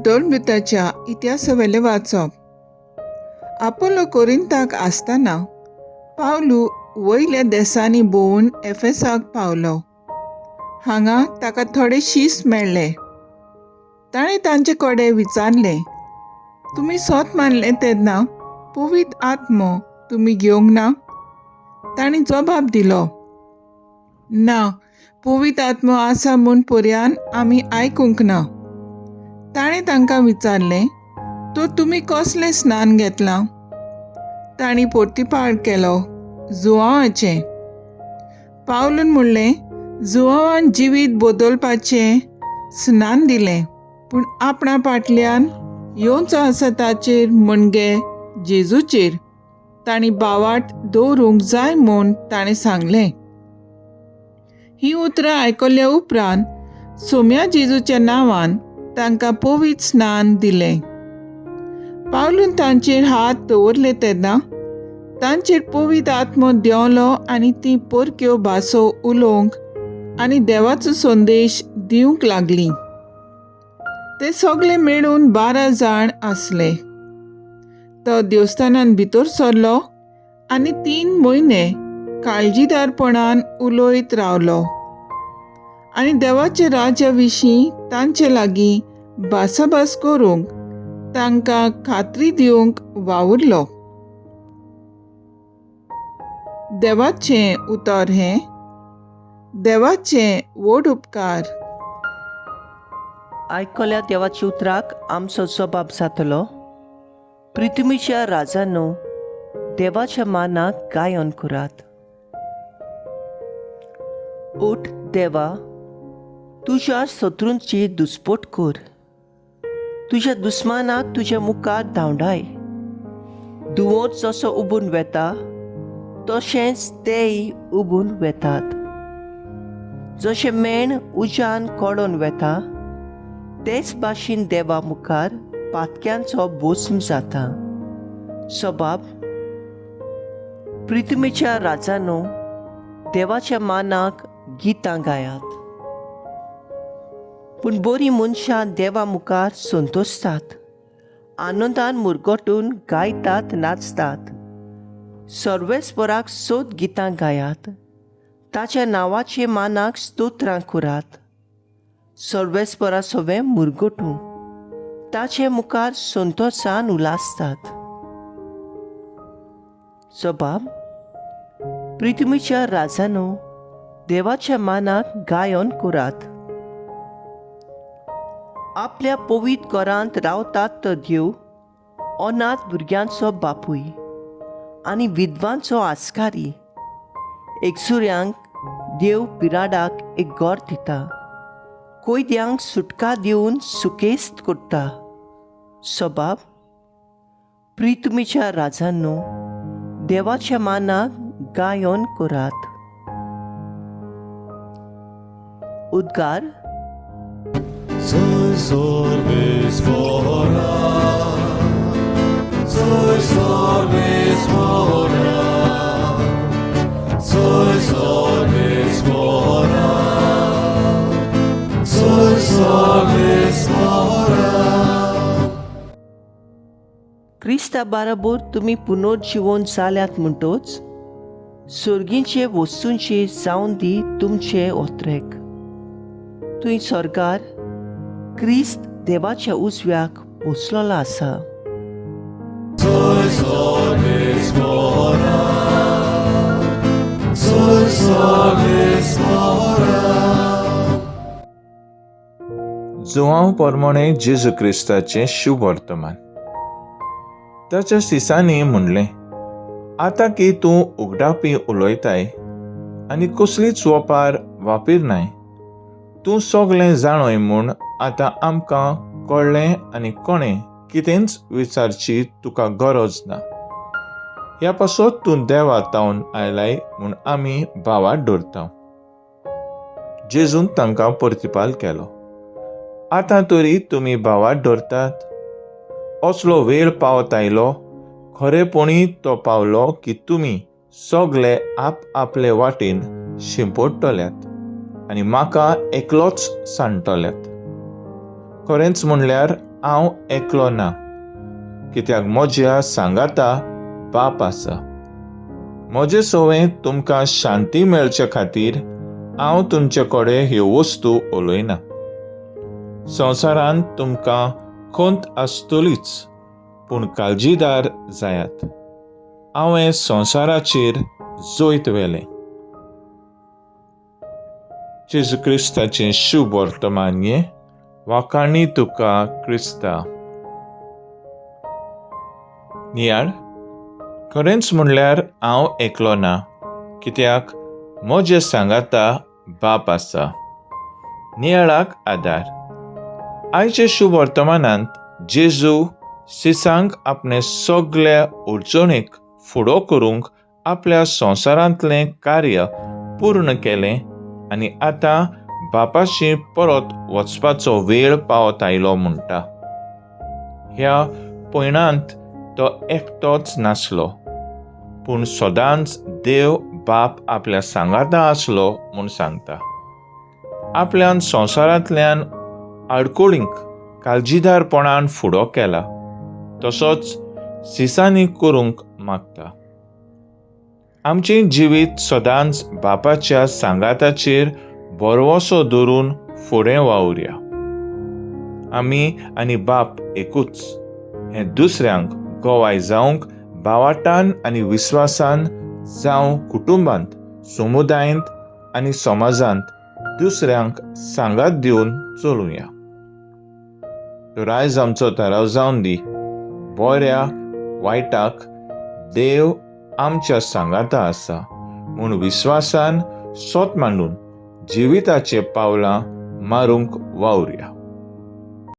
धर्मदूताच्या इतिहासावेले वाचप. आपोलो कोरिंताक आसतना पावलू वयल्या देसांनी भोंवून एफेसाक पावलो. हांगा ताका थोडे शीस मेळ्ळे. ताणें तांचे कडेन विचारलें, तुमी सोत मानलें तेन्ना पवित्र आत्मो तुमी घेवंक ना? तांणी जबाब दिलो, ना, पवित्र आत्मो आसा म्हूण पर्यान आमी आयकूंक ना. ताणें तांकां विचारलें, तो तुमी कसलें स्नान घेतलां? तांणी परतीपाड केलो, जुआंवाचें. पावलून म्हणलें, जुआंवान जिवीत बदलपाचें स्नान दिलें, पूण आपणा फाटल्यान येवचो आसा ताचेर म्हणजे जेजूचेर तांणी बावाट दवरूंक जाय म्हूण ताणें सांगलें. ही उतरां आयकल्या उपरांत सोम्या जेजूच्या नांवान तांकां पवित्र स्नान दिलें. पावलून तांचेर हात दवरले तेन्ना तांचेर पवित्र आत्मो देंवलो आनी तीं परक्यो भासो उलोवंक आनी देवाचो संदेश दिवंक लागलीं. ते सगळे मेळून 12 जाण आसले. तो देवस्थानान भितर सरलो आनी 3 म्हयने काळजीदारपणान उलयत रावलो आनी देवाच्या राज्या विशीं तांचे लागीं भासाभास करूंक तांकां खात्री दिवंक वावुरलो. देवाचें उतर हें. देवाचें व्हड उपकार. आयकल्या देवाच्या उतराक आमचो जबाब जातलो. पृथ्वीच्या राजानो, देवाच्या मानाक गायन करात. उठ देवा, तुज्या शत्रूंची दुस्पट कर. तुज्या दुस्मानाक तुज्या मुखार धांवडाय. दुवोत जसो उबून वेता तशेंच तेय उबून वेतात. जशें मेण उज्यान कोडोन वेता तेच भाशेन देवा मुखार पातक्यांचो भस्म जाता. सबाब, पृथ्वीच्या राजानो, देवाच्या मानाक गितां गायात. पूण बरीं मनशां देवा मुखार संतोसतात, आनंदान मुरगोटून गायतात, नाचतात. सर्वेस्पराक सोद गितां गायात, ताच्या नांवाचे मानाक स्तोत्रां करात. सर्वेस्परा सवें मुरगोटूं ताचे मुखार संतोषान उलासतात. जबाब, पृथ्वीच्या राजानो, देवाच्या मानाक गायन करात. आपल्या पवित्र घरांत रावतात तो देव, अनाथ भुरग्यांचो बापूय आनी विधवांचो आस्कारी. एकसुऱ्यांक देव पिराडाक एक घर दिता, कोयद्यांक सुटका दिवन सुकेस्त करता. सबाब, पृथ्वीच्या राजांनो, देवाच्या मानाक गायन करात. उद्गार. Soy sorbes fora, soy sorbes fora, soy sorbes fora, soy sorbes fora. क्रिस्ता बाराबर तुमी पुनर्जीवन जाल्यात म्हणटोच सर्गींचे वस्तूंचे जावन दी तुमचे ओत्रेक. तुय स्वर्गार क्रिस्त देवाच्या उजव्याक बसलोलो आसा. Soy sorbes fora, soy sorbes fora. João परमणे जेजू क्रिस्ताचें शुभ वर्तमान. ताच्या शिसांनी म्हणलें, आतां की तूं उगडापी उलयताय आनी कसलीच वोपार वापिरनाय, तूं सगळें जाणोय म्हूण आतां आमकां कळ्ळें आनी कोणें कितेंच विचारची तुका गरज ना. ह्या पासत तूं देवा तावन आयलाय म्हूण आमी भावाट धरता. जेजून तांकां प्रतिपाल केलो, आतां तरी तुमी भावाट धरतात. असलो वेळ पावत आयलो, खरेपणी तो पावलो की तुमी सगळे आपले वाटेन शिंपडटल्यात आनी म्हाका एकलोच सांडटल्यात. खरेंच म्हणल्यार हांव एकलो ना, कित्याक म्हज्या सांगाता बाप आसा. म्हजे सवयेंत तुमकां शांती मेळचे खातीर हांव तुमचे कडेन ह्यो वस्तू उलयना. संवसारांत तुमकां खंत आसतलीच, पूण काळजीदार जायात. हांवें संवसाराचेर जैत व्हेलें. जेजू क्रिस्ताचें शुभ वर्तमान हें वाखाणी तुका क्रिस्ता. नियाळ, खरेंच म्हणल्यार हांव एकलो ना, कित्याक म्हजे सांगाता बाप आसा. नियाळाक आदार. आयचे शुभ वर्तमानांत जेजू सिसांक आपणे सगळ्या अडचणीक फुडो करूंक आपल्या संवसारांतलें कार्य पूर्ण केलें आनी आतां बापाशी परत वचपाचो वेळ पावत आयलो म्हणटा. ह्या पयणांत तो एकटोच नासलो, पूण सदांच देव बाप आपल्या सांगाता आसलो म्हूण सांगता. आपल्यान संवसारांतल्यान आडकोळींक काळजीदारपणान फुडो केला, तसोच सिसांनी करूंक मागता. आमचें जिवीत सदांच बापाच्या सांगाताचेर भरवोसो दवरून फुडें वावुरया. आमी आनी बाप एकूच हें दुसऱ्यांक गोवाय जावंक भावार्थान आनी विस्वासान जावं कुटुंबांत, समुदायांत आनी समाजांत दुसऱ्यांक सांगात दिवन चलुया. तर आयज आमचो थाराव जावन दी. बऱ्या वायटाक देव आमच्या सांगाता आसा म्हूण विस्वासान सोत मांडून जिविताचे पावलां मारूंक वावुरया.